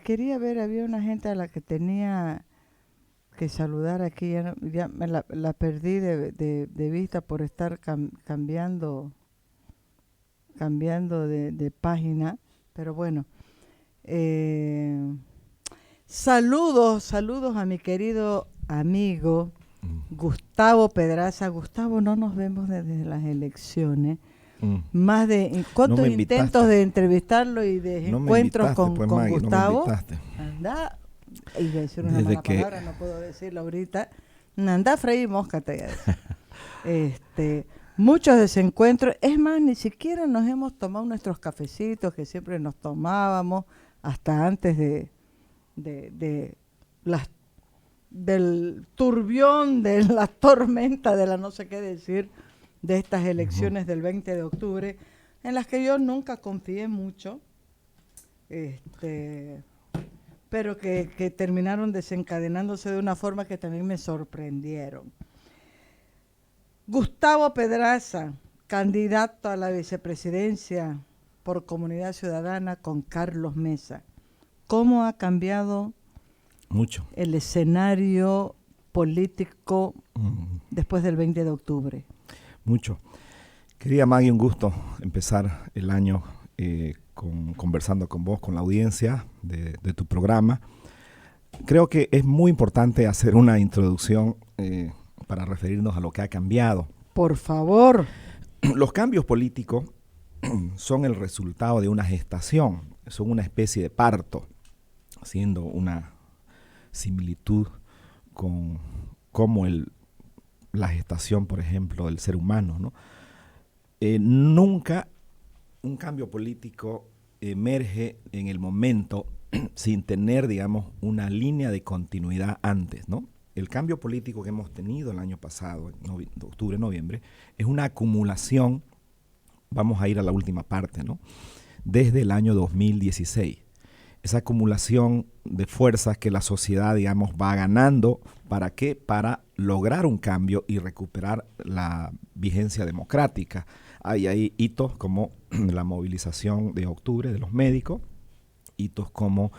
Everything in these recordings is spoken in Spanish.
Quería ver, había una gente a la que tenía que saludar aquí, ya me la perdí de vista por estar cambiando de página, pero bueno, eh, saludos a mi querido amigo Mm, Gustavo Pedraza. Gustavo, no nos vemos desde las elecciones. mm. Más de No cuántos me intentos invitaste. de entrevistarlo y de No me encuentros invitaste, pues con Maggie, no me Gustavo. invitaste. Anda, iba a decir una Desde mala que palabra, no puedo decirlo ahorita. Anda, freír mosca, te voy a decir. Muchos desencuentros. Es más, ni siquiera nos hemos tomado nuestros cafecitos que siempre nos tomábamos hasta antes de las, del turbión, de la tormenta, de la no sé qué decir, de estas Ujú. elecciones del 20 de octubre, en las que yo nunca confié mucho, este, pero que terminaron desencadenándose de una forma que también me sorprendieron. Gustavo Pedraza, candidato a la vicepresidencia por Comunidad Ciudadana con Carlos Mesa. ¿Cómo ha cambiado Mucho. el escenario político Mm, después del 20 de octubre? mucho. Querida Maggie, un gusto empezar el año conversando con vos, con la audiencia de tu programa. Creo que es muy importante hacer una introducción para referirnos a lo que ha cambiado. Por favor. Los cambios políticos son el resultado de una gestación, son una especie de parto, haciendo una similitud con cómo la gestación, por ejemplo, del ser humano, ¿no? Nunca un cambio político emerge en el momento sin tener, digamos, una línea de continuidad antes, ¿no? El cambio político que hemos tenido el año pasado, en octubre, noviembre, es una acumulación, vamos a ir a la última parte, ¿no? Desde el año 2016. Esa acumulación de fuerzas que la sociedad, digamos, va ganando. ¿Para qué? Para lograr un cambio y recuperar la vigencia democrática. Hay hitos como la movilización de octubre de los médicos, hitos como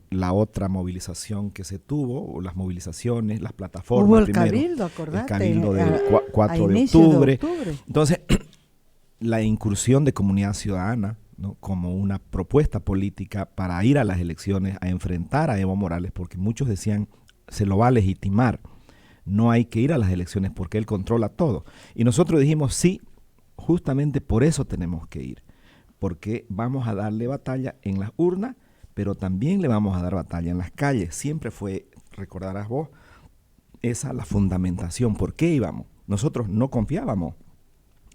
la otra movilización que se tuvo, o las movilizaciones, las Hubo plataformas el primero, cabildo, el acordate, cabildo del a 4 de inicios de octubre. octubre. Entonces, la incursión de Comunidad Ciudadana, ¿no? Como una propuesta política para ir a las elecciones a enfrentar a Evo Morales, porque muchos decían se lo va a legitimar, no hay que ir a las elecciones porque él controla todo. Y nosotros dijimos sí, justamente por eso tenemos que ir, porque vamos a darle batalla en las urnas, pero también le vamos a dar batalla en las calles. Siempre fue, recordarás vos, esa la fundamentación. ¿Por qué íbamos? Nosotros no confiábamos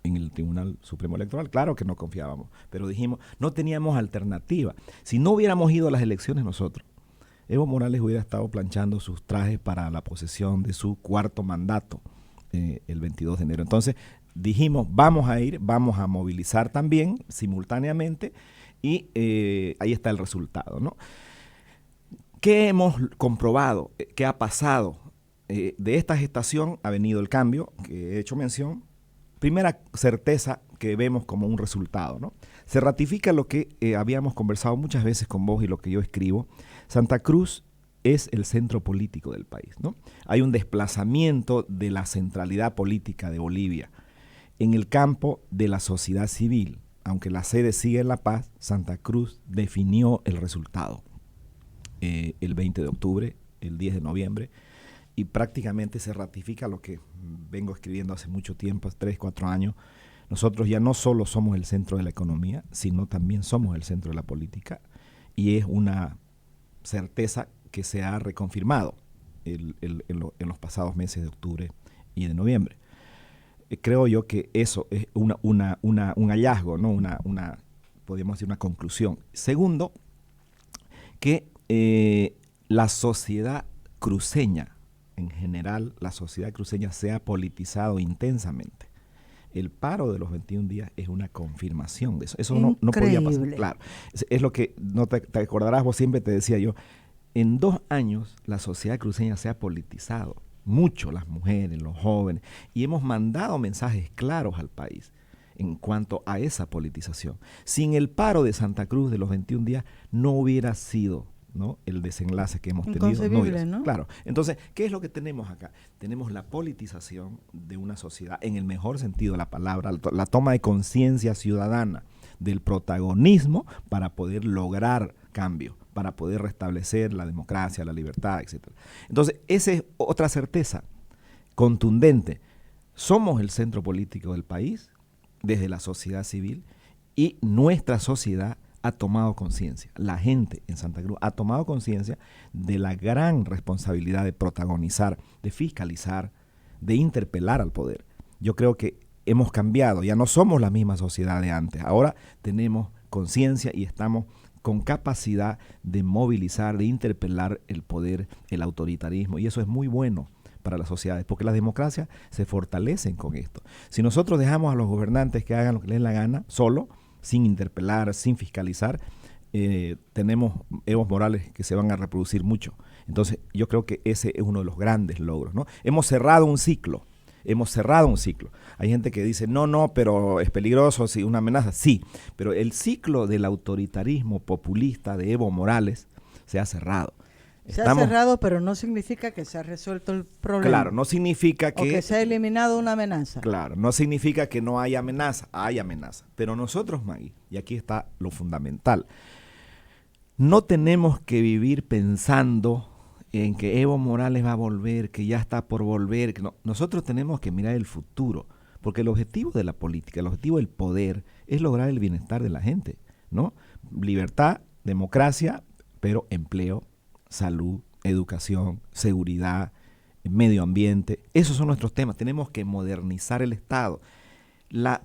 en el Tribunal Supremo Electoral, claro que no confiábamos, pero dijimos, no teníamos alternativa. Si no hubiéramos ido a las elecciones nosotros, Evo Morales hubiera estado planchando sus trajes para la posesión de su cuarto mandato el 22 de enero. Entonces dijimos, vamos a ir, vamos a movilizar también simultáneamente y ahí está el resultado, ¿no? ¿Qué hemos comprobado? ¿Qué ha pasado? De esta gestación ha venido el cambio, que he hecho mención. Primera certeza que vemos como un resultado, ¿no? Se ratifica lo que habíamos conversado muchas veces con vos y lo que yo escribo. Santa Cruz es el centro político del país, ¿no? Hay un desplazamiento de la centralidad política de Bolivia en el campo de la sociedad civil. Aunque la sede sigue en La Paz, Santa Cruz definió el resultado el 20 de octubre, el 10 de noviembre, y prácticamente se ratifica lo que vengo escribiendo hace mucho tiempo, 3, 4 años. Nosotros ya no solo somos el centro de la economía, sino también somos el centro de la política, y es una certeza que se ha reconfirmado en los pasados meses de octubre y de noviembre. Creo yo que eso es un hallazgo, ¿no? Podríamos decir una conclusión. Segundo, que la sociedad cruceña, en general, la sociedad cruceña se ha politizado intensamente. El paro de los 21 días es una confirmación de eso. Eso no podía pasar. Increíble. Claro, es lo que no te acordarás, vos siempre te decía yo, en 2 años la sociedad cruceña se ha politizado mucho, las mujeres, los jóvenes, y hemos mandado mensajes claros al país. en cuanto a esa politización. Sin el paro de Santa Cruz de los 21 días no hubiera sido, ¿no?, el desenlace que hemos tenido. Inconcebible, ¿no? Claro. Entonces, ¿qué es lo que tenemos acá? Tenemos la politización de una sociedad, en el mejor sentido de la palabra, la toma de conciencia ciudadana del protagonismo para poder lograr cambio, para poder restablecer la democracia, la libertad, etc. Entonces, esa es otra certeza contundente. Somos el centro político del país, desde la sociedad civil, y nuestra sociedad ha tomado conciencia, la gente en Santa Cruz ha tomado conciencia de la gran responsabilidad de protagonizar, de fiscalizar, de interpelar al poder. Yo creo que hemos cambiado, ya no somos la misma sociedad de antes, ahora tenemos conciencia y estamos con capacidad de movilizar, de interpelar el poder, el autoritarismo, y eso es muy bueno para las sociedades, porque las democracias se fortalecen con esto. Si nosotros dejamos a los gobernantes que hagan lo que les dé la gana, solo, sin interpelar, sin fiscalizar, tenemos Evo Morales que se van a reproducir mucho. Entonces, yo creo que ese es uno de los grandes logros, ¿no? Hemos cerrado un ciclo. Hay gente que dice, no, pero es peligroso, sí, una amenaza. Sí, pero el ciclo del autoritarismo populista de Evo Morales se ha cerrado. Se ha cerrado, pero no significa que se ha resuelto el problema. Claro, no significa que... O que se ha eliminado una amenaza. Claro, no significa que no haya amenaza, hay amenaza. Pero nosotros, Maggie, y aquí está lo fundamental, no tenemos que vivir pensando en que Evo Morales va a volver, que ya está por volver. Que no. Nosotros tenemos que mirar el futuro, porque el objetivo de la política, el objetivo del poder es lograr el bienestar de la gente, ¿no? Libertad, democracia, pero empleo, salud, educación, seguridad, medio ambiente. Esos son nuestros temas. Tenemos que modernizar el Estado. La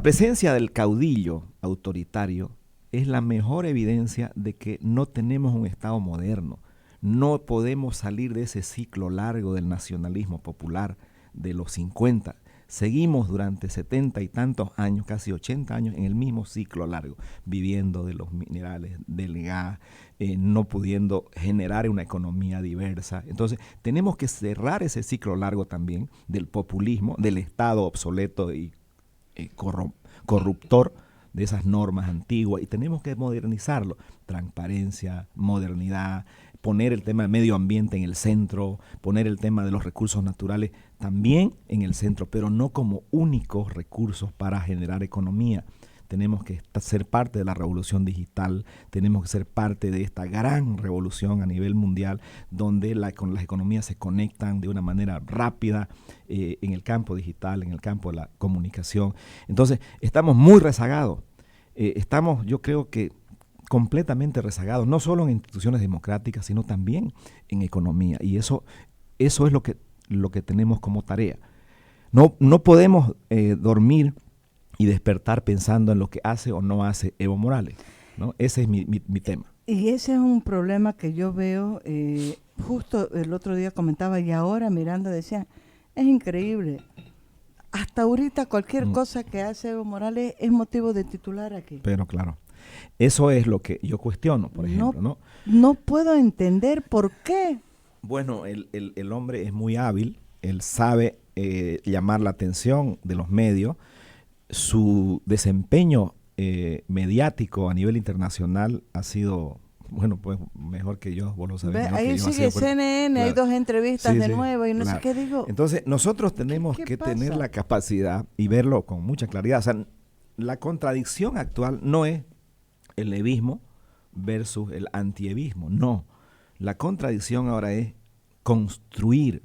presencia del caudillo autoritario es la mejor evidencia de que no tenemos un Estado moderno. No podemos salir de ese ciclo largo del nacionalismo popular de los 50. Seguimos durante 70 y tantos años, casi 80 años, en el mismo ciclo largo, viviendo de los minerales, del gas, no pudiendo generar una economía diversa. Entonces, tenemos que cerrar ese ciclo largo también del populismo, del Estado obsoleto y corruptor, de esas normas antiguas, y tenemos que modernizarlo. Transparencia, modernidad, poner el tema del medio ambiente en el centro, poner el tema de los recursos naturales también en el centro, pero no como únicos recursos para generar economía. Tenemos que ser parte de la revolución digital, tenemos que ser parte de esta gran revolución a nivel mundial, donde las economías se conectan de una manera rápida en el campo digital, en el campo de la comunicación. Entonces, estamos muy rezagados. Estamos, yo creo que, completamente rezagados, no solo en instituciones democráticas, sino también en economía. Y eso es lo que tenemos como tarea. No podemos dormir y despertar pensando en lo que hace o no hace Evo Morales, ¿no? Ese es mi tema. Y ese es un problema que yo veo, justo el otro día comentaba y ahora mirando decía, es increíble. Hasta ahorita cualquier cosa que hace Evo Morales es motivo de titular aquí. Pero claro, eso es lo que yo cuestiono, por ejemplo, ¿no? No puedo entender por qué. Bueno, el hombre es muy hábil, él sabe llamar la atención de los medios. Su desempeño mediático a nivel internacional ha sido, bueno, pues mejor que yo, vos lo sabés. Ahí sigue CNN, claro. Hay 2 entrevistas de nuevo y no sé qué digo. Entonces, nosotros tenemos que tener la capacidad y verlo con mucha claridad. O sea, la contradicción actual no es el evismo versus el antievismo, no. La contradicción ahora es construir,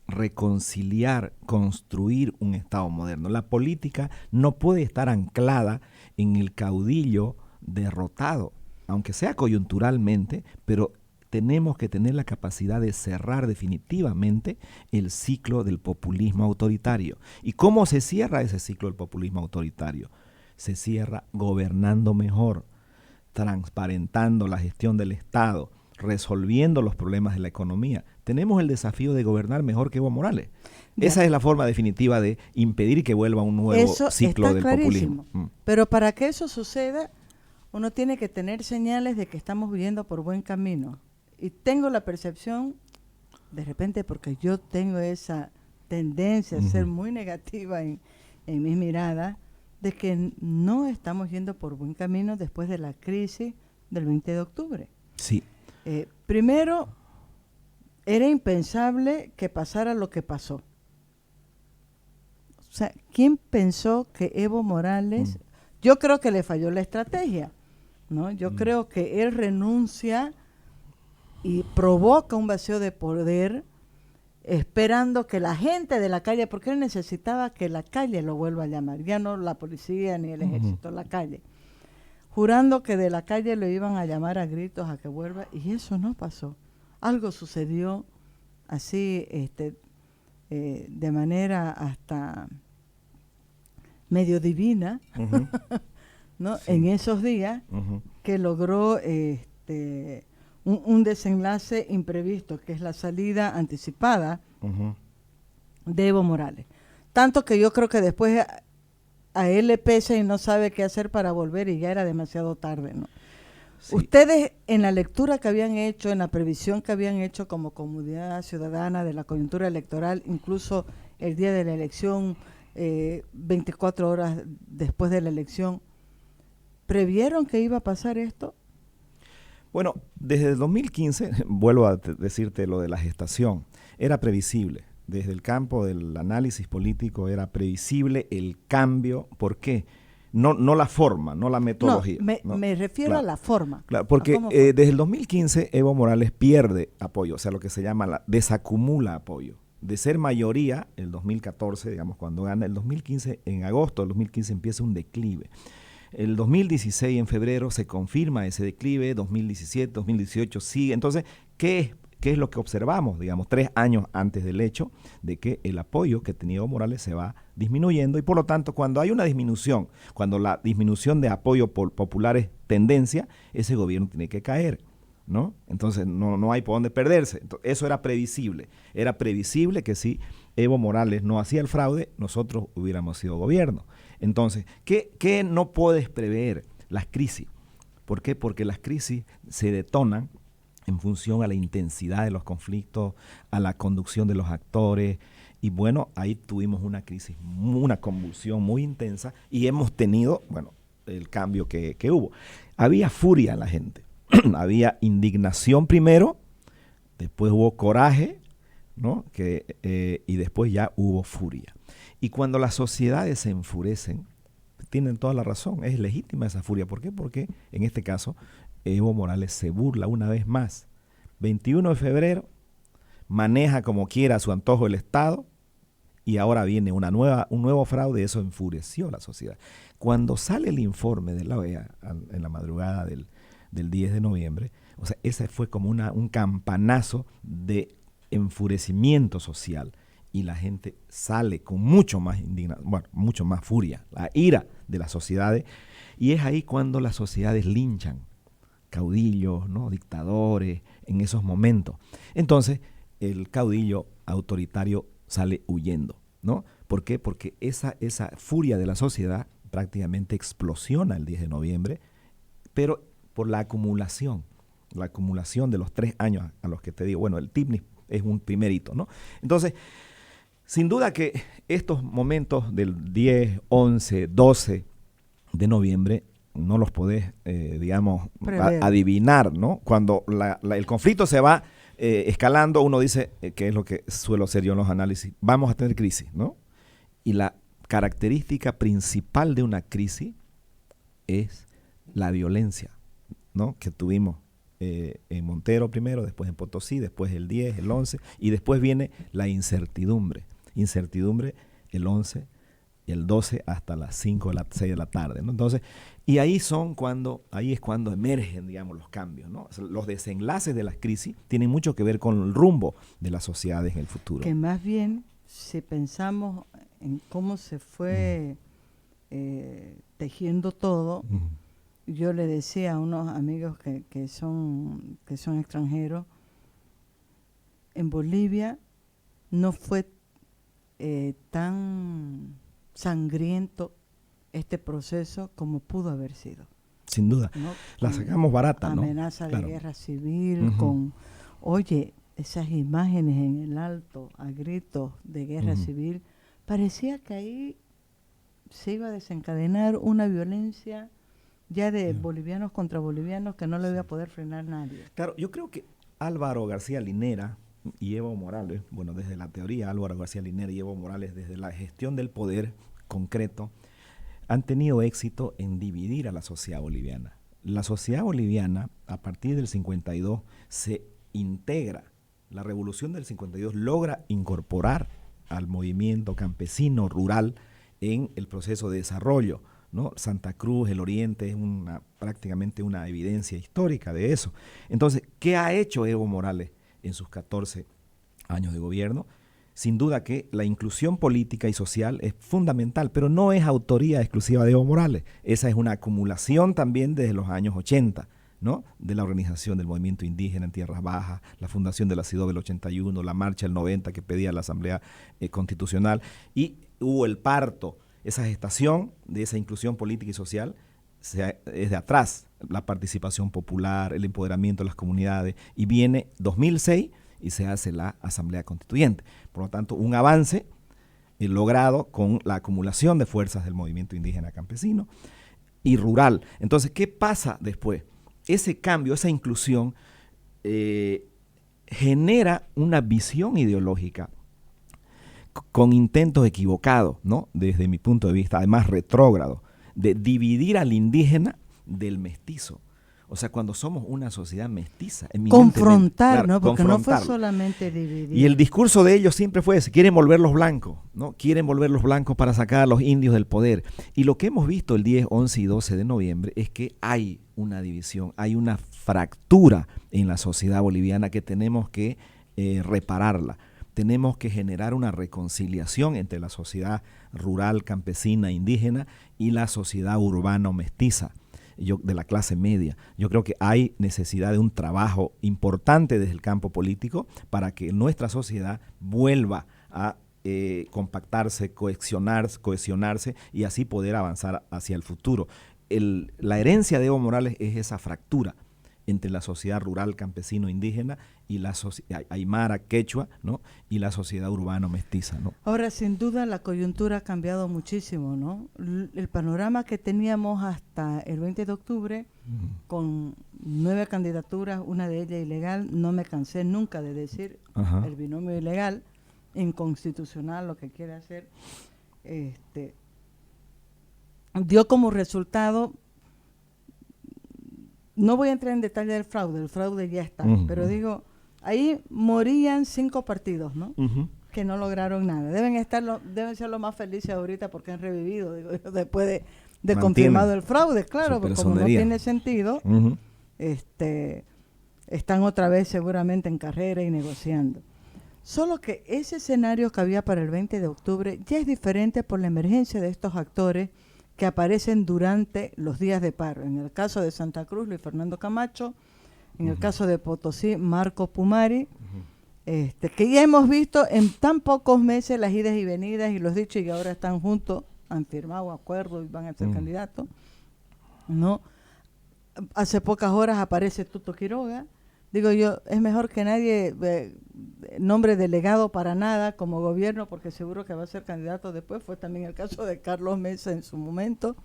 reconciliar, construir un Estado moderno. La política no puede estar anclada en el caudillo derrotado, aunque sea coyunturalmente, pero tenemos que tener la capacidad de cerrar definitivamente el ciclo del populismo autoritario. ¿Y cómo se cierra ese ciclo del populismo autoritario? Se cierra gobernando mejor, transparentando la gestión del Estado, resolviendo los problemas de la economía. Tenemos el desafío de gobernar mejor que Evo Morales. Ya. Esa es la forma definitiva de impedir que vuelva un nuevo ciclo del populismo. Pero para que eso suceda, uno tiene que tener señales de que estamos viviendo por buen camino. Y tengo la percepción, de repente porque yo tengo esa tendencia a ser muy negativa en mis miradas, de que no estamos yendo por buen camino después de la crisis del 20 de octubre. Sí. Primero, era impensable que pasara lo que pasó. O sea, ¿quién pensó que Evo Morales... Yo creo que le falló la estrategia, ¿no? Yo creo que él renuncia y provoca un vacío de poder esperando que la gente de la calle, porque él necesitaba que la calle lo vuelva a llamar, ya no la policía ni el ejército, la calle, jurando que de la calle lo iban a llamar a gritos a que vuelva, y eso no pasó. Algo sucedió así, de manera hasta medio divina, ¿no? Sí. En esos días, que logró un desenlace imprevisto, que es la salida anticipada de Evo Morales. Tanto que yo creo que después a él le pesa y no sabe qué hacer para volver, y ya era demasiado tarde, ¿no? Sí. Ustedes, en la lectura que habían hecho, en la previsión que habían hecho como comunidad ciudadana de la coyuntura electoral, incluso el día de la elección, 24 horas después de la elección, ¿previeron que iba a pasar esto? Bueno, desde el 2015, vuelvo a decirte lo de la gestación, era previsible. Desde el campo del análisis político era previsible el cambio. ¿Por qué? No la forma, no la metodología. No, me refiero a la forma. Claro, porque desde el 2015 Evo Morales pierde apoyo, o sea, lo que se llama desacumula apoyo. De ser mayoría, el 2014, digamos, cuando gana, el 2015, en agosto del 2015 empieza un declive. El 2016, en febrero, se confirma ese declive, 2017, 2018 sigue. Entonces, ¿qué es lo que observamos, digamos, 3 años antes del hecho de que el apoyo que tenía Evo Morales se va disminuyendo? Y por lo tanto, cuando hay una disminución, cuando la disminución de apoyo popular es tendencia, ese gobierno tiene que caer, ¿no? Entonces no hay por dónde perderse. Entonces, eso era previsible. Era previsible que si Evo Morales no hacía el fraude, nosotros hubiéramos sido gobierno. Entonces, ¿qué no puedes prever? Las crisis. ¿Por qué? Porque las crisis se detonan en función a la intensidad de los conflictos, a la conducción de los actores. Y bueno, ahí tuvimos una crisis, una convulsión muy intensa, y hemos tenido, bueno, el cambio que hubo. Había furia en la gente. Había indignación primero, después hubo coraje, ¿no? Y después ya hubo furia. Y cuando las sociedades se enfurecen, tienen toda la razón, es legítima esa furia. ¿Por qué? Porque en este caso Evo Morales se burla una vez más. 21 de febrero, maneja como quiera a su antojo el Estado, y ahora viene un nuevo fraude. Eso enfureció a la sociedad. Cuando sale el informe de la OEA en la madrugada del 10 de noviembre, o sea, ese fue como un campanazo de enfurecimiento social, y la gente sale con mucho más indignación, bueno, mucho más furia, la ira de las sociedades, y es ahí cuando las sociedades linchan caudillos, ¿no? Dictadores, en esos momentos. Entonces, el caudillo autoritario sale huyendo, ¿no? ¿Por qué? Porque esa furia de la sociedad prácticamente explosiona el 10 de noviembre, pero por la acumulación de los 3 años a los que te digo. Bueno, el TIPNI es un primer hito, ¿no? Entonces, sin duda que estos momentos del 10, 11, 12 de noviembre no los podés, digamos, adivinar, ¿no? Cuando el conflicto se va escalando, uno dice, que es lo que suelo hacer yo en los análisis, vamos a tener crisis, ¿no? Y la característica principal de una crisis es la violencia, ¿no? Que tuvimos en Montero primero, después en Potosí, después el 10, el 11, y después viene la incertidumbre el 11 y el 12 hasta las 5 de la 6 de la tarde, ¿no? Entonces, y ahí es cuando emergen, digamos, los cambios, ¿no? O sea, los desenlaces de las crisis tienen mucho que ver con el rumbo de las sociedades en el futuro. Que más bien, si pensamos en cómo se fue tejiendo todo, yo le decía a unos amigos que son extranjeros, en Bolivia no fue tan sangriento este proceso como pudo haber sido. Sin duda. ¿No? La sacamos barata, ¿no? Amenaza de guerra civil, con... Oye, esas imágenes en el alto, a gritos de guerra civil, parecía que ahí se iba a desencadenar una violencia ya de bolivianos contra bolivianos que no le iba a poder frenar nadie. Claro, yo creo que Álvaro García Linera y Evo Morales, bueno, desde la teoría Álvaro García Linera y Evo Morales, desde la gestión del poder concreto, han tenido éxito en dividir a la sociedad boliviana. La sociedad boliviana, a partir del 52, se integra. La revolución del 52 logra incorporar al movimiento campesino rural en el proceso de desarrollo, ¿no? Santa Cruz, el Oriente, es prácticamente una evidencia histórica de eso. Entonces, ¿qué ha hecho Evo Morales en sus 14 años de gobierno? Sin duda que la inclusión política y social es fundamental, pero no es autoría exclusiva de Evo Morales. Esa es una acumulación también desde los años 80, ¿no? De la organización del movimiento indígena en Tierras Bajas, la fundación de la CIDOB del 81, la marcha del 90 que pedía la Asamblea Constitucional, y hubo el parto. Esa gestación de esa inclusión política y social es de atrás, la participación popular, el empoderamiento de las comunidades, y viene 2006 y se hace la Asamblea Constituyente. Por lo tanto, un avance logrado con la acumulación de fuerzas del movimiento indígena campesino y rural. Entonces, ¿qué pasa después? Ese cambio, esa inclusión genera una visión ideológica con intentos equivocados, ¿no? Desde mi punto de vista, además retrógrado, de dividir al indígena del mestizo. O sea, cuando somos una sociedad mestiza, confrontar, claro, ¿no? Porque no fue solamente dividir. Y el discurso de ellos siempre fue ese: quieren volverlos blancos, ¿no? Quieren volverlos blancos para sacar a los indios del poder. Y lo que hemos visto el 10, 11 y 12 de noviembre es que hay una división, hay una fractura en la sociedad boliviana que tenemos que repararla. Tenemos que generar una reconciliación entre la sociedad rural, campesina, indígena y la sociedad urbano-mestiza de la clase media. Yo creo que hay necesidad de un trabajo importante desde el campo político para que nuestra sociedad vuelva a compactarse, cohesionarse y así poder avanzar hacia el futuro. La herencia de Evo Morales es esa fractura entre la sociedad rural, campesino, indígena y la aymara, quechua, ¿no? Y la sociedad urbano-mestiza, ¿no? Ahora, sin duda, la coyuntura ha cambiado muchísimo, ¿no? El panorama que teníamos hasta el 20 de octubre, con 9 candidaturas, una de ellas ilegal, no me cansé nunca de decir el binomio ilegal, inconstitucional, lo que quiere hacer, dio como resultado. No voy a entrar en detalle del fraude, el fraude ya está, pero digo, ahí morían 5 partidos, ¿no? Que no lograron nada. Deben ser los más felices ahorita porque han revivido, digo, después de confirmado el fraude, claro, porque como no tiene sentido, están otra vez seguramente en carrera y negociando. Solo que ese escenario que había para el 20 de octubre ya es diferente por la emergencia de estos actores que aparecen durante los días de paro. En el caso de Santa Cruz, Luis Fernando Camacho, en el caso de Potosí, Marco Pumari, que ya hemos visto en tan pocos meses las idas y venidas y los dichos, y ahora están juntos, han firmado acuerdos y van a ser candidatos, ¿no? Hace pocas horas aparece Tuto Quiroga. Digo yo, es mejor que nadie nombre delegado para nada como gobierno, porque seguro que va a ser candidato después. Fue también el caso de Carlos Mesa en su momento.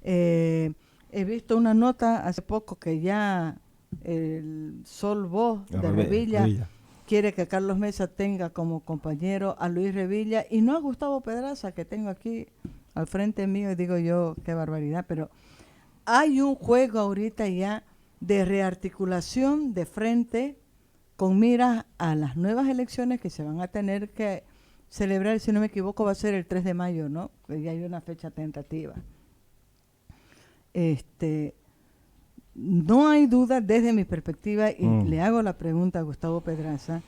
He visto una nota hace poco que ya el Sol Voz de Revilla quiere que Carlos Mesa tenga como compañero a Luis Revilla y no a Gustavo Pedraza, que tengo aquí al frente mío, y digo yo, qué barbaridad, pero hay un juego ahorita ya de rearticulación de frente con miras a las nuevas elecciones que se van a tener que celebrar, si no me equivoco, va a ser el 3 de mayo, ¿no? Que ya hay una fecha tentativa. No hay duda desde mi perspectiva, y le hago la pregunta a Gustavo Pedraza,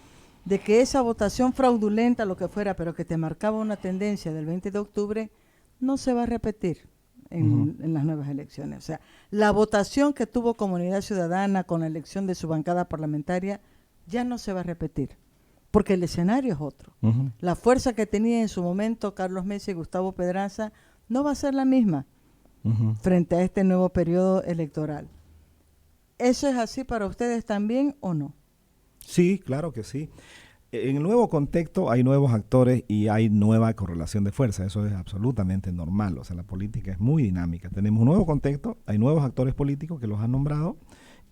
de que esa votación fraudulenta, lo que fuera, pero que te marcaba una tendencia del 20 de octubre, no se va a repetir en las nuevas elecciones. O sea, la votación que tuvo Comunidad Ciudadana con la elección de su bancada parlamentaria ya no se va a repetir, porque el escenario es otro. La fuerza que tenía en su momento Carlos Mesa y Gustavo Pedraza no va a ser la misma frente a este nuevo periodo electoral. ¿Eso es así para ustedes también o no? Sí, claro que sí. En el nuevo contexto hay nuevos actores y hay nueva correlación de fuerza. Eso es absolutamente normal. O sea, la política es muy dinámica. Tenemos un nuevo contexto, hay nuevos actores políticos que los han nombrado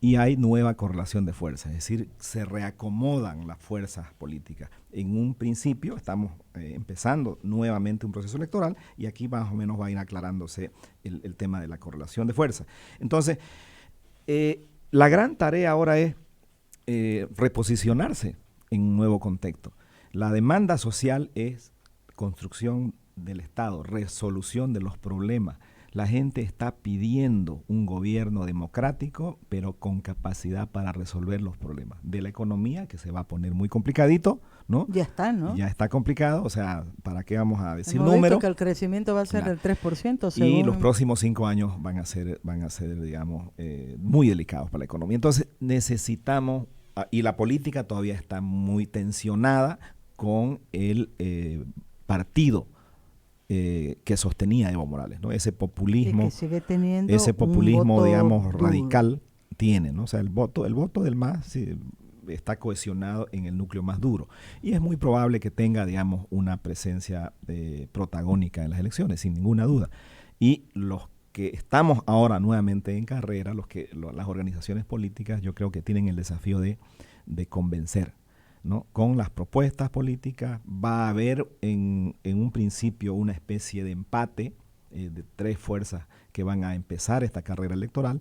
y hay nueva correlación de fuerza. Es decir, se reacomodan las fuerzas políticas. En un principio estamos empezando nuevamente un proceso electoral y aquí más o menos va a ir aclarándose el tema de la correlación de fuerza. Entonces, la gran tarea ahora es reposicionarse en un nuevo contexto. La demanda social es construcción del Estado, resolución de los problemas. La gente está pidiendo un gobierno democrático, pero con capacidad para resolver los problemas de la economía, que se va a poner muy complicadito, ¿no? Ya está, ¿no? Ya está complicado, o sea, ¿para qué vamos a decir Hemos visto números? que el crecimiento va a ser Claro. del 3%, Y según... los próximos 5 años van a ser digamos, muy delicados para la economía. Entonces necesitamos, y la política todavía está muy tensionada con el partido que sostenía Evo Morales, ¿no? Ese y populismo, que sigue teniendo un voto digamos, duro. radical tiene, ¿no? O sea, el voto del MAS sí, está cohesionado en el núcleo más duro. Y es muy probable que tenga, digamos, una presencia protagónica en las elecciones, sin ninguna duda. Y los que estamos ahora nuevamente en carrera, las organizaciones políticas, yo creo que tienen el desafío de convencer, ¿no? Con las propuestas políticas va a haber en un principio una especie de empate de 3 fuerzas que van a empezar esta carrera electoral,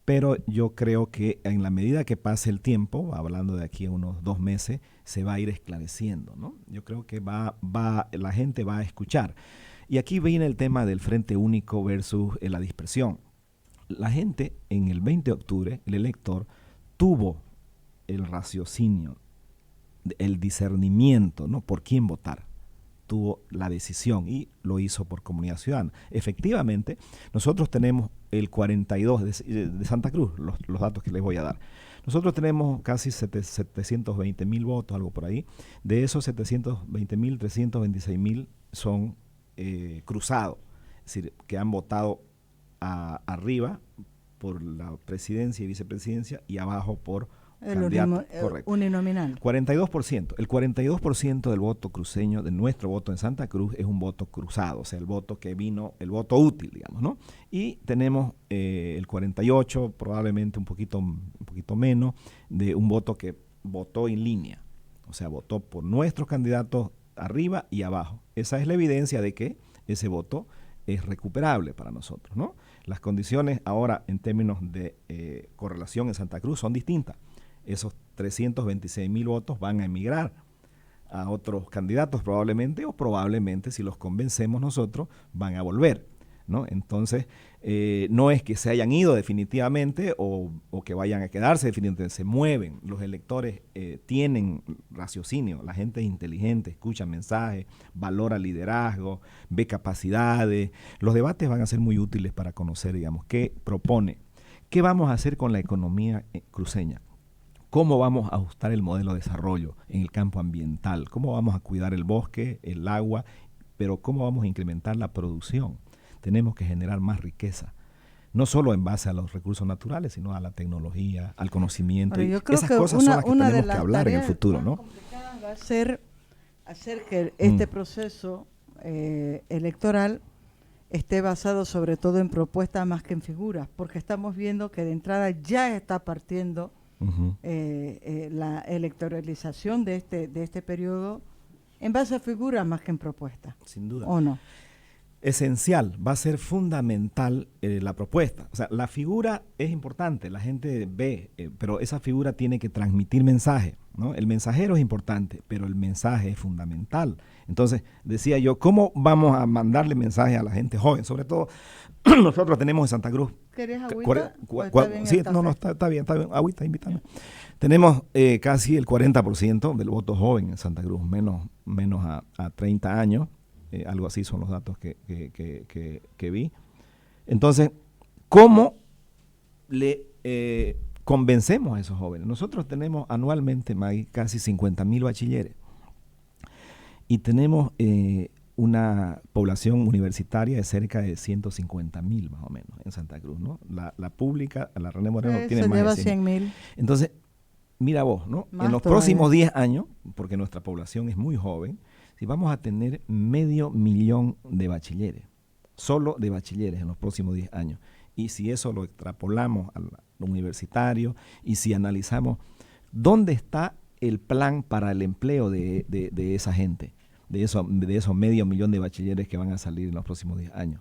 pero yo creo que en la medida que pase el tiempo, hablando de aquí a unos 2 meses, se va a ir esclareciendo, ¿no? Yo creo que la gente va a escuchar. Y aquí viene el tema del Frente Único versus la dispersión. La gente en el 20 de octubre, el elector, tuvo el raciocinio, el discernimiento, ¿no? Por quién votar. Tuvo la decisión y lo hizo por Comunidad Ciudadana. Efectivamente, nosotros tenemos el 42 de Santa Cruz, los datos que les voy a dar. Nosotros tenemos casi 720,000 votos, algo por ahí. De esos 720,000, 326,000 son cruzados, es decir, que han votado arriba por la presidencia y vicepresidencia y abajo por candidato. Correcto. Uninominal. 42%. El 42% del voto cruceño, de nuestro voto en Santa Cruz, es un voto cruzado, o sea, el voto que vino, el voto útil, digamos, ¿no? Y tenemos el 48%, probablemente un poquito menos, de un voto que votó en línea, o sea, votó por nuestros candidatos arriba y abajo. Esa es la evidencia de que ese voto es recuperable para nosotros, ¿no? Las condiciones ahora en términos de correlación en Santa Cruz son distintas. Esos 326,000 votos van a emigrar a otros candidatos probablemente, o probablemente si los convencemos nosotros van a volver, ¿no? Entonces no es que se hayan ido definitivamente o que vayan a quedarse definitivamente, se mueven. Los electores tienen raciocinio, la gente es inteligente, escucha mensajes, valora liderazgo, ve capacidades. Los debates van a ser muy útiles para conocer, digamos, qué propone, qué vamos a hacer con la economía cruceña. ¿Cómo vamos a ajustar el modelo de desarrollo en el campo ambiental? ¿Cómo vamos a cuidar el bosque, el agua? Pero ¿cómo vamos a incrementar la producción? Tenemos que generar más riqueza, no solo en base a los recursos naturales, sino a la tecnología, al conocimiento. Pero yo creo esas que cosas son las que una tenemos que hablar en el futuro, ¿no? complicadas va a ser hacer que este proceso electoral esté basado sobre todo en propuestas más que en figuras, porque estamos viendo que de entrada ya está partiendo la electoralización de este periodo en base a figuras más que en propuestas. Sin duda. ¿O no? Esencial, va a ser fundamental la propuesta. O sea, la figura es importante, la gente ve, pero esa figura tiene que transmitir mensaje, ¿no? El mensajero es importante, pero el mensaje es fundamental. Entonces, decía yo, ¿cómo vamos a mandarle mensaje a la gente joven? Sobre todo, nosotros tenemos en Santa Cruz. ¿Querés agüita? Sí, no, está bien, agüita, invítame. Tenemos casi el 40% del voto joven en Santa Cruz, menos a 30 años. Algo así son los datos que vi. Entonces, ¿cómo le convencemos a esos jóvenes? Nosotros tenemos anualmente, Maggie, casi 50,000 bachilleres y tenemos una población universitaria de cerca de 150,000 más o menos en Santa Cruz, ¿no? La pública, la René Moreno, tiene más de 100,000. Entonces, mira vos, ¿no? Más En los todavía. próximos 10 años, porque nuestra población es muy joven, si vamos a tener 500.000 de bachilleres, solo de bachilleres en los próximos 10 años. Y si eso lo extrapolamos al universitario y si analizamos dónde está el plan para el empleo de esa gente, de esos 500.000 de bachilleres que van a salir en los próximos 10 años.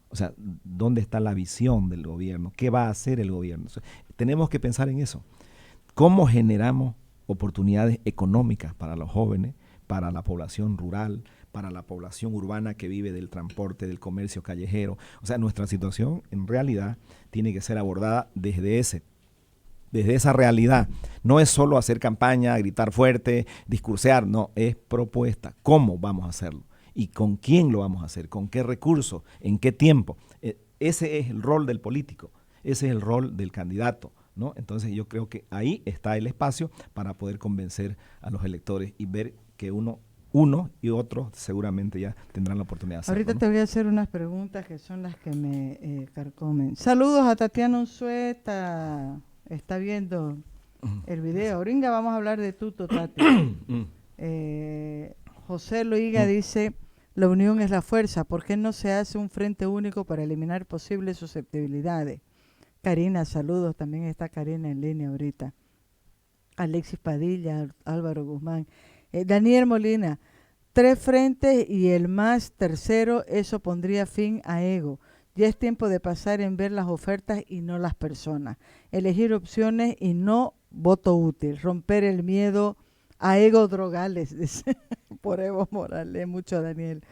O sea, ¿dónde está la visión del gobierno? ¿Qué va a hacer el gobierno? O sea, tenemos que pensar en eso. ¿Cómo generamos oportunidades económicas para los jóvenes, para la población rural, para la población urbana que vive del transporte, del comercio callejero? O sea, nuestra situación en realidad tiene que ser abordada desde esa realidad. No es solo hacer campaña, gritar fuerte, discursear, no, es propuesta. ¿Cómo vamos a hacerlo? ¿Y con quién lo vamos a hacer? ¿Con qué recursos? ¿En qué tiempo? Ese es el rol del político, ese es el rol del candidato, ¿no? Entonces yo creo que ahí está el espacio para poder convencer a los electores y ver que uno y otros seguramente ya tendrán la oportunidad de hacerlo. Ahorita ¿no? te voy a hacer unas preguntas que son las que me carcomen. Saludos a Tatiana Unzueta. Está viendo el video. Ahorita vamos a hablar de Tuto, Tati. José Loiga dice, la unión es la fuerza. ¿Por qué no se hace un frente único para eliminar posibles susceptibilidades? Karina, saludos. También está Karina en línea ahorita. Alexis Padilla, Álvaro Guzmán. Daniel Molina, 3 frentes y el más tercero, eso pondría fin a ego. Ya es tiempo de pasar en ver las ofertas y no las personas. Elegir opciones y no voto útil. Romper el miedo a ego drogales, dice por Evo Morales. Mucho, Daniel.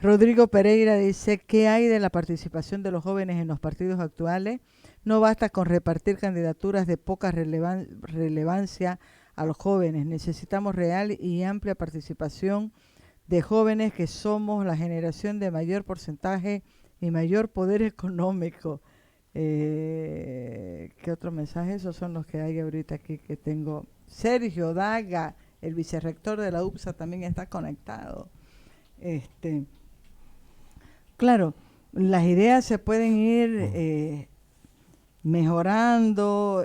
Rodrigo Pereira dice, ¿qué hay de la participación de los jóvenes en los partidos actuales? No basta con repartir candidaturas de poca relevancia a los jóvenes. Necesitamos real y amplia participación de jóvenes que somos la generación de mayor porcentaje y mayor poder económico. ¿Qué otro mensaje? Esos son los que hay ahorita aquí que tengo. Sergio Daga, el vicerrector de la UPSA, también está conectado. Claro, las ideas se pueden ir mejorando,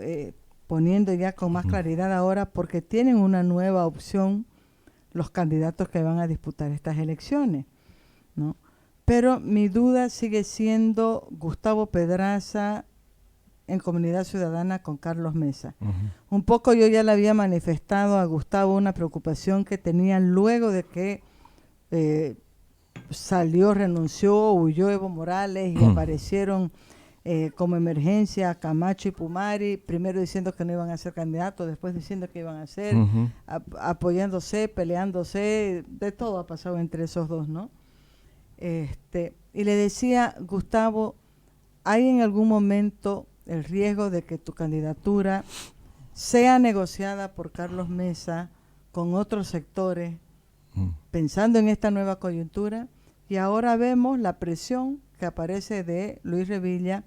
poniendo ya con más claridad ahora, porque tienen una nueva opción los candidatos que van a disputar estas elecciones, ¿no? Pero mi duda sigue siendo Gustavo Pedraza en Comunidad Ciudadana con Carlos Mesa. Un poco yo ya le había manifestado a Gustavo una preocupación que tenían luego de que renunció, huyó Evo Morales y aparecieron como emergencia Camacho y Pumari, primero diciendo que no iban a ser candidatos, después diciendo que iban a ser, apoyándose, peleándose, de todo ha pasado entre esos dos, ¿no? Y le decía, Gustavo, ¿hay en algún momento el riesgo de que tu candidatura sea negociada por Carlos Mesa con otros sectores, pensando en esta nueva coyuntura? Y ahora vemos la presión que aparece de Luis Revilla.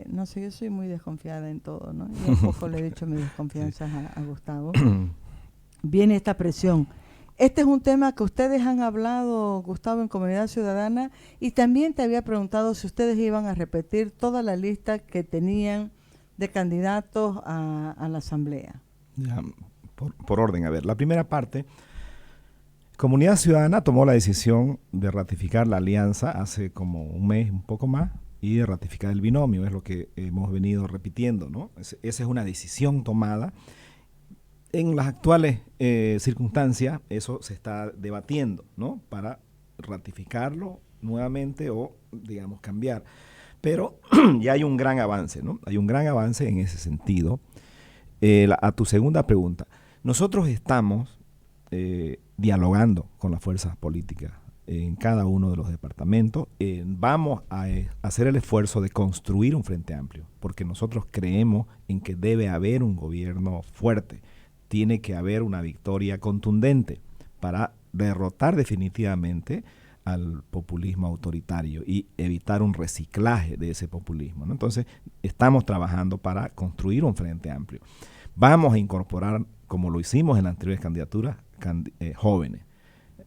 No sé, yo soy muy desconfiada en todo, ¿no? Y un poco le he dicho mis desconfianzas a Gustavo. Viene esta presión. Este es un tema que ustedes han hablado, Gustavo, en Comunidad Ciudadana, y también te había preguntado si ustedes iban a repetir toda la lista que tenían de candidatos a la Asamblea. Ya, por orden, a ver, la primera parte, Comunidad Ciudadana tomó la decisión de ratificar la alianza hace como un mes, un poco más, y de ratificar el binomio, es lo que hemos venido repitiendo, ¿no? Esa es una decisión tomada. En las actuales circunstancias, eso se está debatiendo, ¿no? Para ratificarlo nuevamente o, digamos, cambiar. Pero ya hay un gran avance, ¿no? Hay un gran avance en ese sentido. A tu segunda pregunta, nosotros estamos dialogando con las fuerzas políticas en cada uno de los departamentos. Vamos a hacer el esfuerzo de construir un frente amplio, porque nosotros creemos en que debe haber un gobierno fuerte. Tiene que haber una victoria contundente para derrotar definitivamente al populismo autoritario y evitar un reciclaje de ese populismo, ¿no? Entonces, estamos trabajando para construir un frente amplio. Vamos a incorporar, como lo hicimos en las anteriores candidaturas, jóvenes.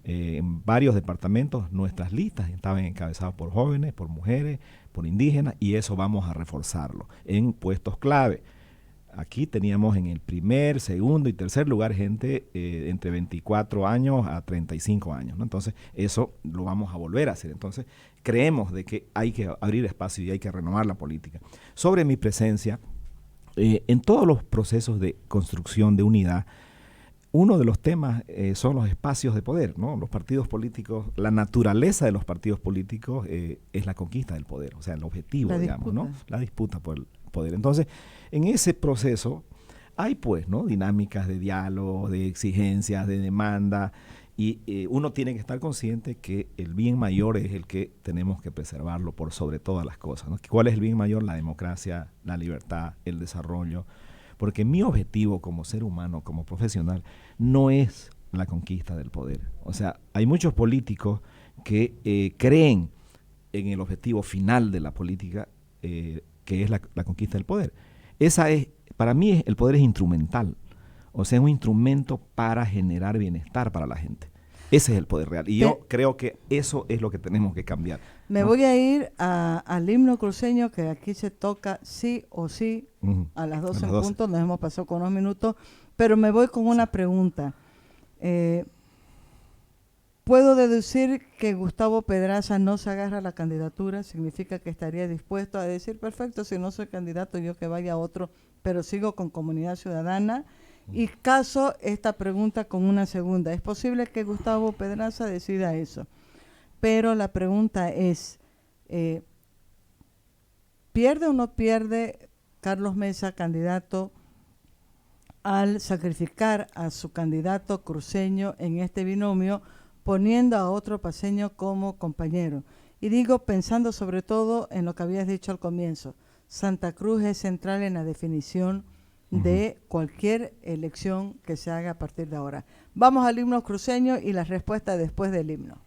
En varios departamentos nuestras listas estaban encabezadas por jóvenes, por mujeres, por indígenas, y eso vamos a reforzarlo en puestos clave. Aquí teníamos en el primer, segundo y tercer lugar gente entre 24 años a 35 años, ¿no? Entonces, eso lo vamos a volver a hacer. Entonces, creemos de que hay que abrir espacio y hay que renovar la política. Sobre mi presencia, en todos los procesos de construcción de unidad, uno de los temas son los espacios de poder, ¿no? Los partidos políticos, la naturaleza de los partidos políticos es la conquista del poder, o sea, el objetivo, digamos, ¿no? La disputa por el poder. Entonces, en ese proceso hay, pues, ¿no? Dinámicas de diálogo, de exigencias, de demanda, y uno tiene que estar consciente que el bien mayor es el que tenemos que preservarlo por sobre todas las cosas, ¿no? ¿Cuál es el bien mayor? La democracia, la libertad, el desarrollo. Porque mi objetivo como ser humano, como profesional, no es la conquista del poder. O sea, hay muchos políticos que creen en el objetivo final de la política, que es la conquista del poder. Para mí el poder es instrumental. O sea, es un instrumento para generar bienestar para la gente. Ese es el poder real. Y yo creo que eso es lo que tenemos que cambiar. Me voy a ir al himno cruceño, que aquí se toca sí o sí, a las 12 en punto. Nos hemos pasado con unos minutos, pero me voy con una pregunta. ¿Puedo deducir que Gustavo Pedraza no se agarra a la candidatura? ¿Significa que estaría dispuesto a decir, perfecto, si no soy candidato, yo que vaya a otro, pero sigo con Comunidad Ciudadana? Y caso esta pregunta con una segunda. ¿Es posible que Gustavo Pedraza decida eso? Pero la pregunta es, ¿pierde o no pierde Carlos Mesa, candidato, al sacrificar a su candidato cruceño en este binomio, poniendo a otro paceño como compañero? Y digo, pensando sobre todo en lo que habías dicho al comienzo, Santa Cruz es central en la definición de cualquier elección que se haga a partir de ahora. Vamos al himno cruceño y la respuesta después del himno.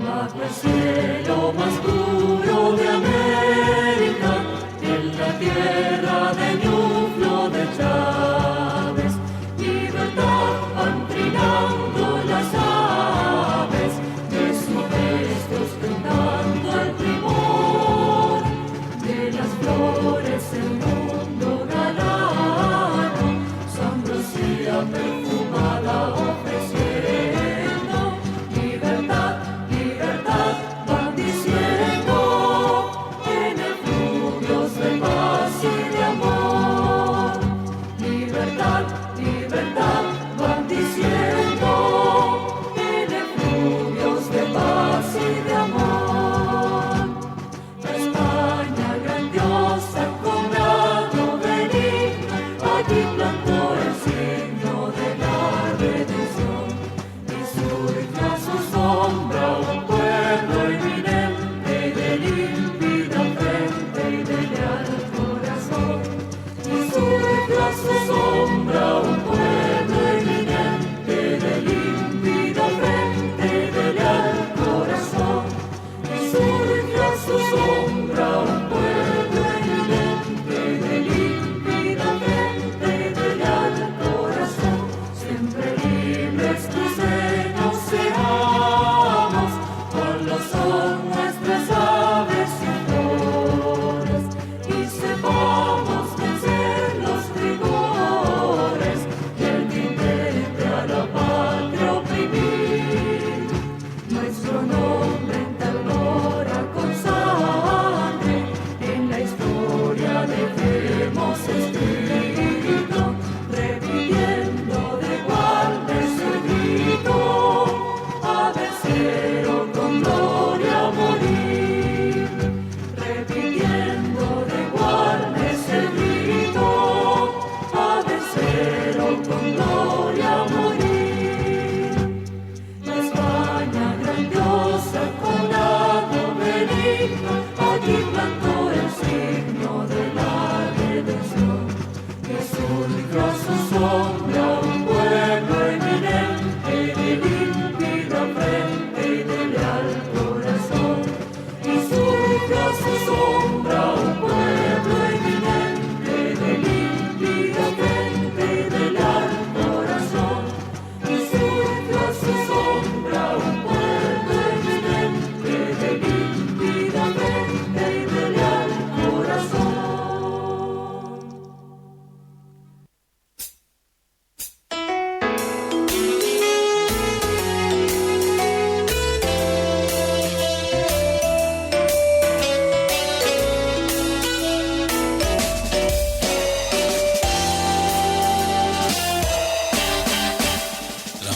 Bajo el cielo más puro de América, en la tierra de Ñuflo de Chávez, libertad van trinando las aves, de sus restos cantando el primor de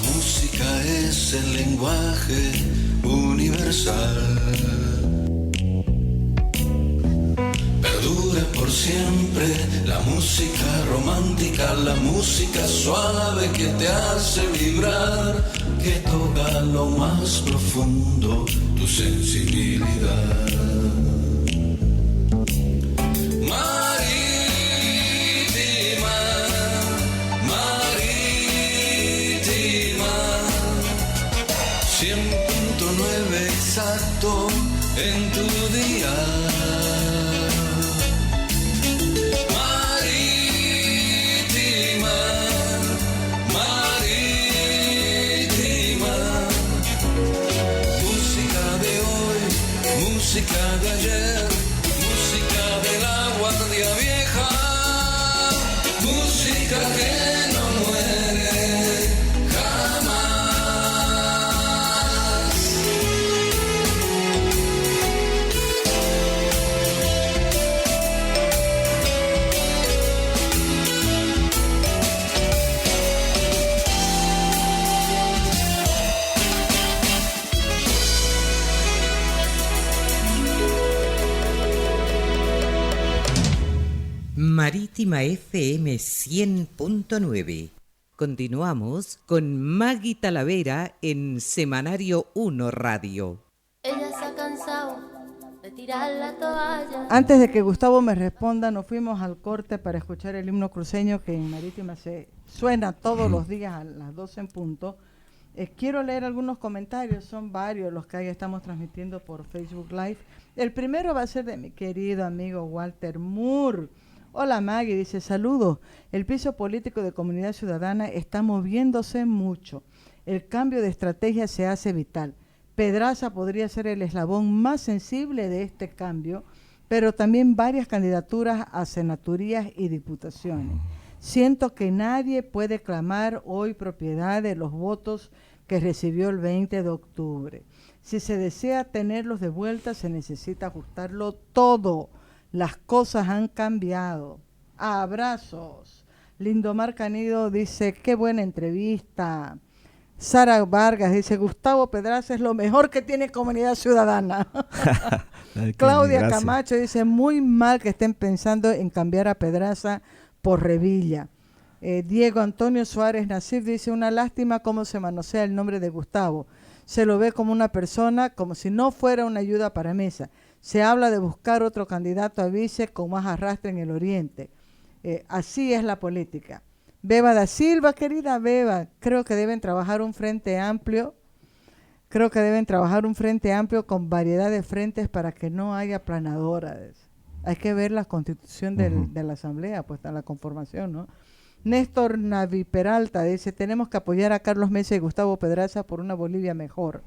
música es el lenguaje universal. Perdura por siempre la música romántica, la música suave que te hace vibrar, que toca lo más profundo tu sensibilidad. Marítima, marítima, 100.9 exacto en tu día. Música de ayer, música de la guardia vieja, música que no muere jamás. Marítima FM 100.9. Continuamos con Maggie Talavera en Semanario 1 Radio. Ella se ha cansado de tirar la toalla. Antes de que Gustavo me responda, nos fuimos al corte para escuchar el himno cruceño que en Marítima se suena todos los días a las 12 en punto. Quiero leer algunos comentarios, son varios los que ahí estamos transmitiendo por Facebook Live. El primero va a ser de mi querido amigo Walter Moore. Hola Maggie, dice, saludos. El piso político de Comunidad Ciudadana está moviéndose mucho. El cambio de estrategia se hace vital. Pedraza podría ser el eslabón más sensible de este cambio, pero también varias candidaturas a senaturías y diputaciones. Siento que nadie puede clamar hoy propiedad de los votos que recibió el 20 de octubre. Si se desea tenerlos de vuelta, se necesita ajustarlo todo. Las cosas han cambiado. Abrazos. Lindomar Canido dice, qué buena entrevista. Sara Vargas dice, Gustavo Pedraza es lo mejor que tiene Comunidad Ciudadana. Claudia gracias. Camacho dice, muy mal que estén pensando en cambiar a Pedraza por Revilla. Diego Antonio Suárez Nasif dice, una lástima cómo se manosea el nombre de Gustavo. Se lo ve como una persona, como si no fuera una ayuda para Mesa. Se habla de buscar otro candidato a vice con más arrastre en el oriente. Así es la política. Beba da Silva, querida Beba, creo que deben trabajar un frente amplio. Creo que deben trabajar un frente amplio con variedad de frentes para que no haya planadoras. Hay que ver la constitución de la asamblea, pues está la conformación, ¿no? Néstor Navi Peralta dice, tenemos que apoyar a Carlos Mesa y Gustavo Pedraza por una Bolivia mejor.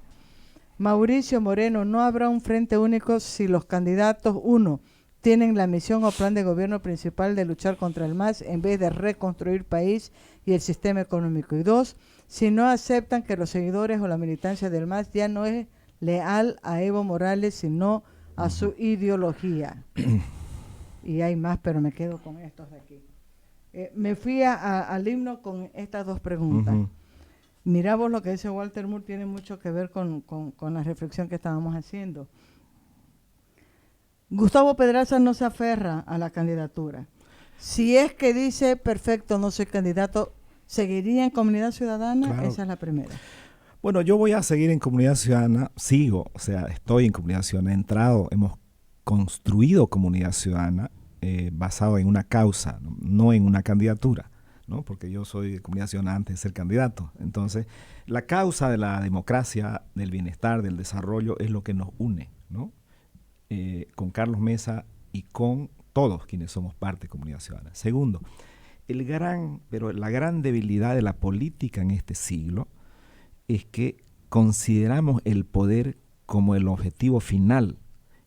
Mauricio Moreno, no habrá un frente único si los candidatos, uno, tienen la misión o plan de gobierno principal de luchar contra el MAS en vez de reconstruir país y el sistema económico. Y dos, si no aceptan que los seguidores o la militancia del MAS ya no es leal a Evo Morales, sino a su ideología. Y hay más, pero me quedo con estos de aquí. Me fui al himno con estas dos preguntas. Mira vos, lo que dice Walter Moore tiene mucho que ver con la reflexión que estábamos haciendo. Gustavo Pedraza no se aferra a la candidatura. Si es que dice, perfecto, no soy candidato, ¿seguiría en Comunidad Ciudadana? Claro. Esa es la primera. Bueno, yo voy a seguir en Comunidad Ciudadana, estoy en Comunidad Ciudadana, hemos construido Comunidad Ciudadana basado en una causa, no en una candidatura, ¿no? Porque yo soy de Comunidad Ciudadana antes de ser candidato. Entonces, la causa de la democracia, del bienestar, del desarrollo es lo que nos une, ¿no? Con Carlos Mesa y con todos quienes somos parte de Comunidad Ciudadana. Segundo, la gran debilidad de la política en este siglo es que consideramos el poder como el objetivo final,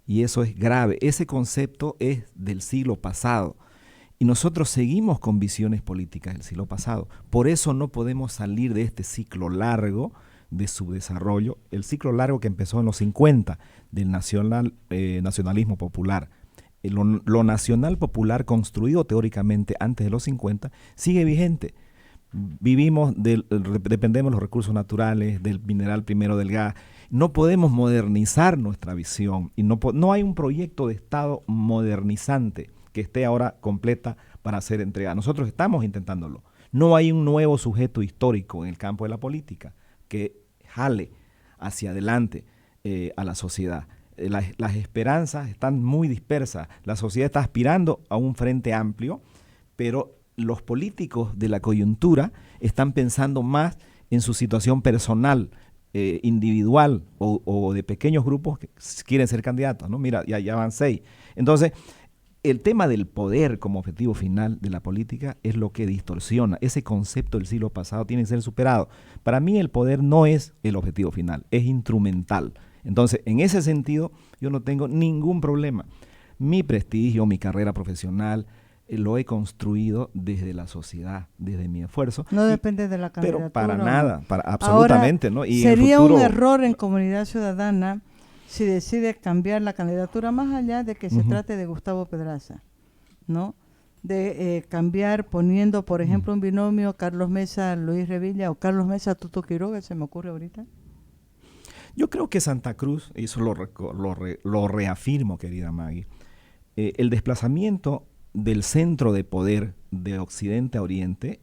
y eso es grave. Ese concepto es del siglo pasado y nosotros seguimos con visiones políticas del siglo pasado. Por eso no podemos salir de este ciclo largo de su desarrollo, el ciclo largo que empezó en los 50 del nacionalismo popular. Lo nacional popular construido teóricamente antes de los 50 sigue vigente. dependemos de los recursos naturales, del mineral primero, del gas. No podemos modernizar nuestra visión y no hay un proyecto de Estado modernizante que esté ahora completa para ser entregada. Nosotros estamos intentándolo. No hay un nuevo sujeto histórico en el campo de la política que jale hacia adelante a la sociedad. Las esperanzas están muy dispersas. La sociedad está aspirando a un frente amplio, pero los políticos de la coyuntura están pensando más en su situación personal, individual o de pequeños grupos que quieren ser candidatos, ¿no? Mira, ya van 6. Entonces, el tema del poder como objetivo final de la política es lo que distorsiona. Ese concepto del siglo pasado tiene que ser superado. Para mí el poder no es el objetivo final, es instrumental. Entonces, en ese sentido, yo no tengo ningún problema. Mi prestigio, mi carrera profesional, lo he construido desde la sociedad, desde mi esfuerzo. No depende de la candidatura. Pero para nada, absolutamente. Ahora, ¿no? Y sería en el futuro, un error en Comunidad Ciudadana si decide cambiar la candidatura, más allá de que se trate de Gustavo Pedraza, ¿no? De cambiar poniendo, por ejemplo, un binomio Carlos Mesa, Luis Revilla o Carlos Mesa, Tuto Quiroga, se me ocurre ahorita. Yo creo que Santa Cruz, y eso lo reafirmo, querida Maggie, el desplazamiento del centro de poder de occidente a oriente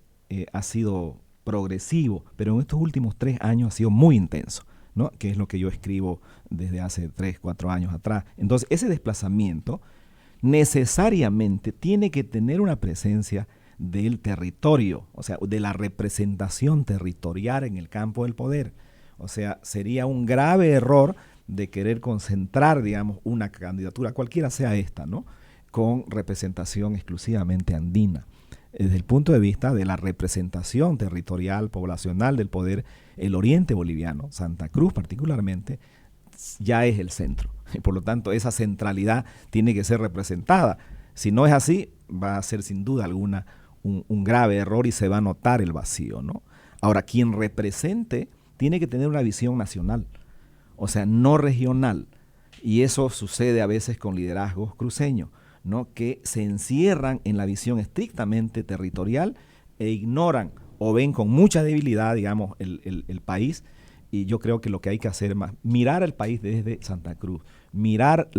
ha sido progresivo, pero en estos últimos 3 años ha sido muy intenso, ¿no? Que es lo que yo escribo desde hace 3, 4 años atrás. Entonces, ese desplazamiento necesariamente tiene que tener una presencia del territorio, o sea, de la representación territorial en el campo del poder. O sea, sería un grave error de querer concentrar, digamos, una candidatura, cualquiera sea esta, ¿no?, con representación exclusivamente andina. Desde el punto de vista de la representación territorial, poblacional del poder, el oriente boliviano, Santa Cruz particularmente, ya es el centro. Y por lo tanto, esa centralidad tiene que ser representada. Si no es así, va a ser sin duda alguna un grave error y se va a notar el vacío, ¿no? Ahora, quien represente tiene que tener una visión nacional, o sea, no regional. Y eso sucede a veces con liderazgos cruceños, ¿no?, que se encierran en la visión estrictamente territorial e ignoran o ven con mucha debilidad, digamos, el país. Y yo creo que lo que hay que hacer es más mirar el país desde Santa Cruz, mirar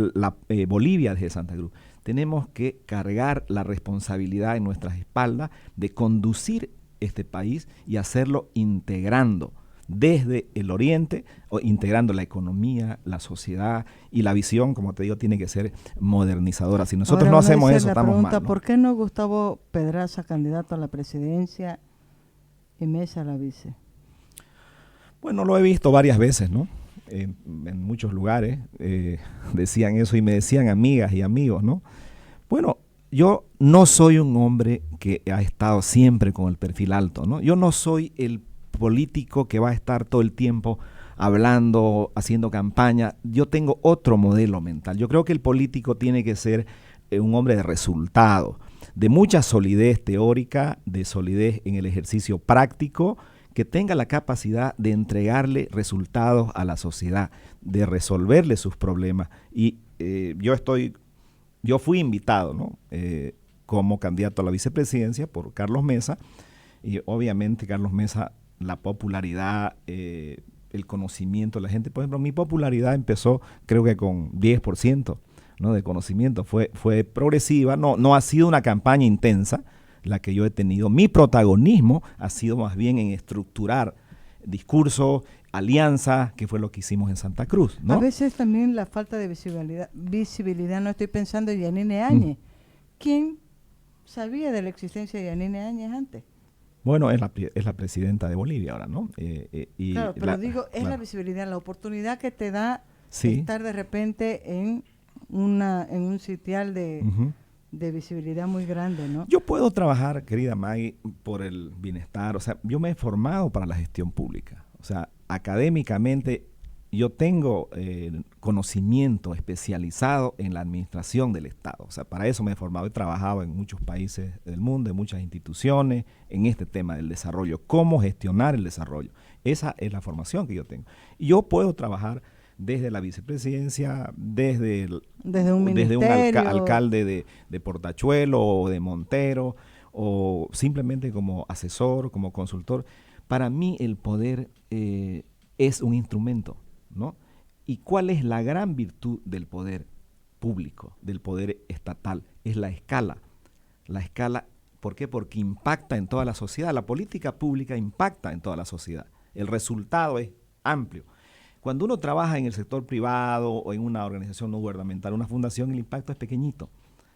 Bolivia desde Santa Cruz. Tenemos que cargar la responsabilidad en nuestras espaldas de conducir este país y hacerlo integrando desde el oriente, o integrando la economía, la sociedad y la visión, como te digo, tiene que ser modernizadora. Si nosotros no hacemos eso, estamos mal, ¿no? ¿Por qué no Gustavo Pedraza candidato a la presidencia y Mesa a la vice? Bueno, lo he visto varias veces, ¿no? En muchos lugares decían eso y me decían amigas y amigos, ¿no? Bueno, yo no soy un hombre que ha estado siempre con el perfil alto, ¿no? Yo no soy el político que va a estar todo el tiempo hablando, haciendo campaña. Yo tengo otro modelo mental. Yo creo que el político tiene que ser un hombre de resultados, de mucha solidez teórica, de solidez en el ejercicio práctico, que tenga la capacidad de entregarle resultados a la sociedad, de resolverle sus problemas. Y yo fui invitado, ¿no?, como candidato a la vicepresidencia por Carlos Mesa, y obviamente Carlos Mesa, la popularidad, el conocimiento de la gente, por ejemplo, mi popularidad empezó creo que con 10%, ¿no?, de conocimiento, fue progresiva, no ha sido una campaña intensa la que yo he tenido. Mi protagonismo ha sido más bien en estructurar discursos, alianzas, que fue lo que hicimos en Santa Cruz, ¿no? A veces también la falta de visibilidad, no estoy pensando en Yanine Áñez. ¿Quién sabía de la existencia de Yanine Áñez antes? Bueno, es la presidenta de Bolivia ahora, ¿no? Claro, pero digo, es la visibilidad, la oportunidad que te da estar de repente en un sitial de visibilidad muy grande, ¿no? Yo puedo trabajar, querida Maggie, por el bienestar. O sea, yo me he formado para la gestión pública. O sea, académicamente yo tengo conocimiento especializado en la administración del Estado. O sea, para eso me he formado. He trabajado en muchos países del mundo, en muchas instituciones, en este tema del desarrollo, cómo gestionar el desarrollo. Esa es la formación que yo tengo. Y yo puedo trabajar desde la vicepresidencia, desde un alcalde de Portachuelo o de Montero, o simplemente como asesor, como consultor. Para mí el poder es un instrumento, ¿no? ¿Y cuál es la gran virtud del poder público, del poder estatal? Es la escala. La escala, ¿por qué? Porque impacta en toda la sociedad. La política pública impacta en toda la sociedad. El resultado es amplio. Cuando uno trabaja en el sector privado o en una organización no gubernamental, una fundación, el impacto es pequeñito,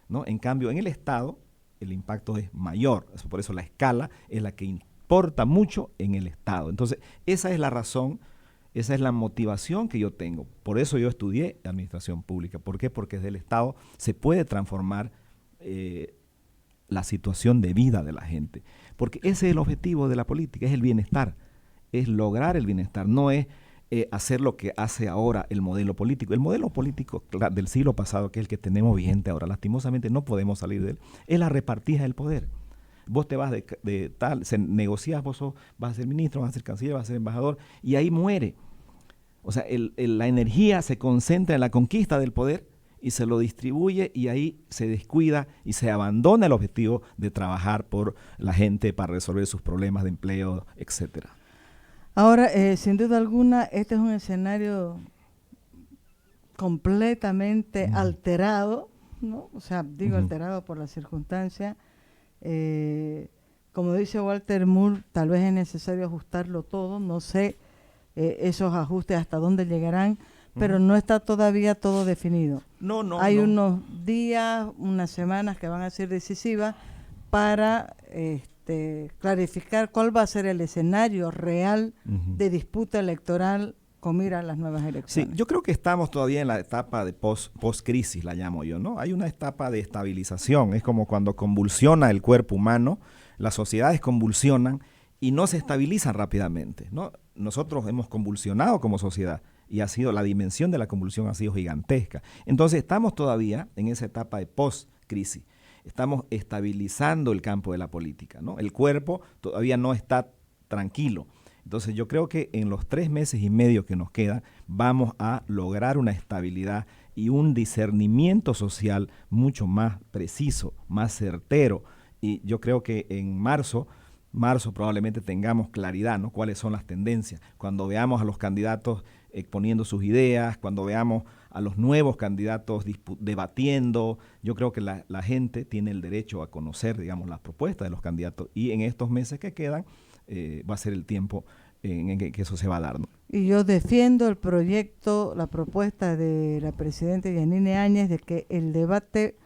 ¿no? En cambio, en el Estado, el impacto es mayor. Por eso la escala es la que importa mucho en el Estado. Entonces, esa es la razón, esa es la motivación que yo tengo. Por eso yo estudié administración pública. ¿Por qué? Porque desde el Estado se puede transformar la situación de vida de la gente. Porque ese es el objetivo de la política, es el bienestar, es lograr el bienestar, no es hacer lo que hace ahora el modelo político. El modelo político del siglo pasado, que es el que tenemos vigente ahora, lastimosamente no podemos salir de él, es la repartija del poder. Vos te vas de tal, negocias, vos vas a ser ministro, vas a ser canciller, vas a ser embajador, y ahí muere. O sea, la energía se concentra en la conquista del poder y se lo distribuye, y ahí se descuida y se abandona el objetivo de trabajar por la gente para resolver sus problemas de empleo, etcétera. Ahora, sin duda alguna, este es un escenario completamente alterado, ¿no? O sea, digo alterado por la circunstancia. Como dice Walter Moore, tal vez es necesario ajustarlo todo, no sé esos ajustes hasta dónde llegarán, pero no está todavía todo definido. Hay unos días, unas semanas que van a ser decisivas para clarificar cuál va a ser el escenario real de disputa electoral con mira a las nuevas elecciones. Sí, yo creo que estamos todavía en la etapa de post-crisis, la llamo yo, ¿no? Hay una etapa de estabilización, es como cuando convulsiona el cuerpo humano, las sociedades convulsionan y no se estabilizan rápidamente, ¿no? Nosotros hemos convulsionado como sociedad y la dimensión de la convulsión ha sido gigantesca. Entonces estamos todavía en esa etapa de post-crisis. Estamos estabilizando el campo de la política, ¿no? El cuerpo todavía no está tranquilo. Entonces yo creo que en los 3 meses y medio que nos quedan vamos a lograr una estabilidad y un discernimiento social mucho más preciso, más certero. Y yo creo que en marzo probablemente tengamos claridad, ¿no? Cuáles son las tendencias. Cuando veamos a los candidatos exponiendo sus ideas, cuando veamos a los nuevos candidatos debatiendo, yo creo que la gente tiene el derecho a conocer, digamos, las propuestas de los candidatos, y en estos meses que quedan va a ser el tiempo en que eso se va a dar, ¿no? Y yo defiendo el proyecto, la propuesta de la presidenta Yanine Áñez de que el debate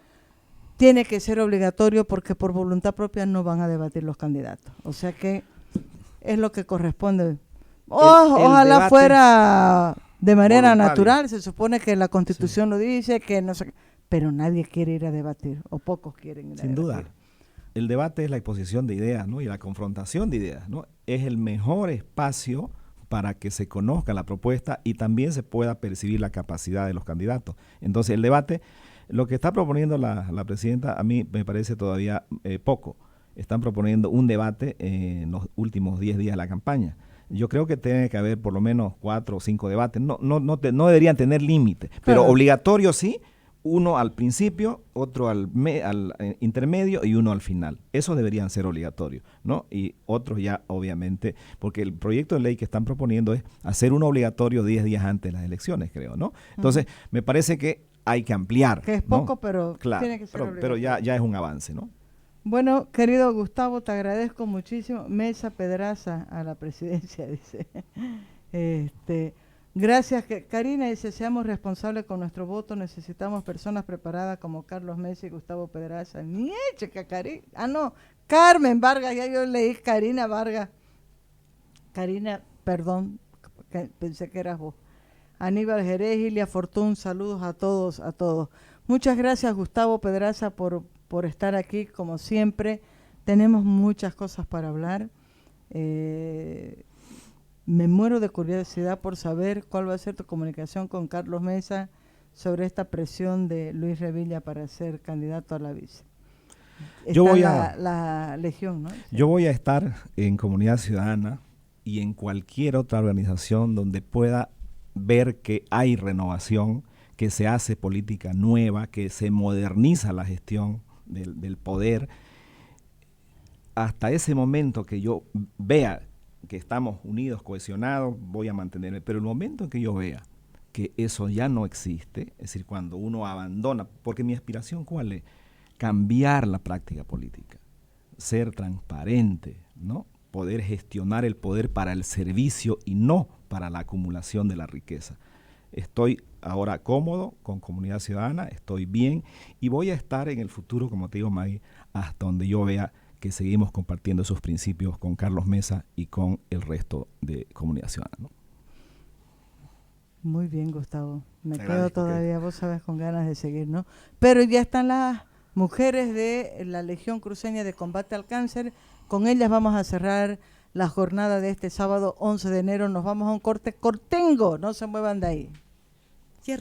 tiene que ser obligatorio porque por voluntad propia no van a debatir los candidatos. O sea que es lo que corresponde. Ojalá fuera de manera natural, se supone que la Constitución lo dice, que no sé, pero nadie quiere ir a debatir, o pocos quieren ir a debatir. Sin duda. El debate es la exposición de ideas, ¿no? Y la confrontación de ideas, ¿no? Es el mejor espacio para que se conozca la propuesta y también se pueda percibir la capacidad de los candidatos. Entonces, el debate, lo que está proponiendo la presidenta, a mí me parece todavía poco. Están proponiendo un debate en los últimos 10 días de la campaña. Yo creo que tiene que haber por lo menos 4 o 5 debates. No deberían tener límite, pero obligatorio sí. Uno al principio, otro al intermedio y uno al final. Esos deberían ser obligatorios, ¿no? Y otros ya, obviamente, porque el proyecto de ley que están proponiendo es hacer uno obligatorio 10 días antes de las elecciones, creo, ¿no? Entonces, me parece que hay que ampliar. Que es ¿no? poco, pero claro, tiene que ser obligatorio. pero ya es un avance, ¿no? Bueno, querido Gustavo, te agradezco muchísimo. Mesa Pedraza a la presidencia, dice. Gracias, Karina dice, seamos responsables con nuestro voto, necesitamos personas preparadas como Carlos Mesa y Gustavo Pedraza. Carmen Vargas, ya yo leí Karina Vargas. Karina, perdón, pensé que eras vos. Aníbal Jerez, Ilia Fortún, saludos a todos. Muchas gracias, Gustavo Pedraza, por estar aquí, como siempre. Tenemos muchas cosas para hablar. Me muero de curiosidad por saber cuál va a ser tu comunicación con Carlos Mesa sobre esta presión de Luis Revilla para ser candidato a la vice. La Legión, ¿no? Yo voy a estar en Comunidad Ciudadana y en cualquier otra organización donde pueda ver que hay renovación, que se hace política nueva, que se moderniza la gestión del poder. hasta ese momento que yo vea que estamos unidos, cohesionados, voy a mantenerme. Pero el momento en que yo vea que eso ya no existe, es decir, cuando uno abandona, porque mi aspiración, ¿cuál es? Cambiar la práctica política, ser transparente, ¿no? Poder gestionar el poder para el servicio y no para la acumulación de la riqueza. Estoy ahora cómodo con Comunidad Ciudadana, estoy bien y voy a estar en el futuro, como te digo, Maggie, hasta donde yo vea que seguimos compartiendo esos principios con Carlos Mesa y con el resto de Comunidad Ciudadana, ¿no? Muy bien, Gustavo. Me Te quedo agradezco, todavía, vos sabes, con ganas de seguir, ¿no? Pero ya están las mujeres de la Legión Cruceña de Combate al Cáncer. Con ellas vamos a cerrar la jornada de este sábado 11 de enero. Nos vamos a un corte cortengo. No se muevan de ahí. Ya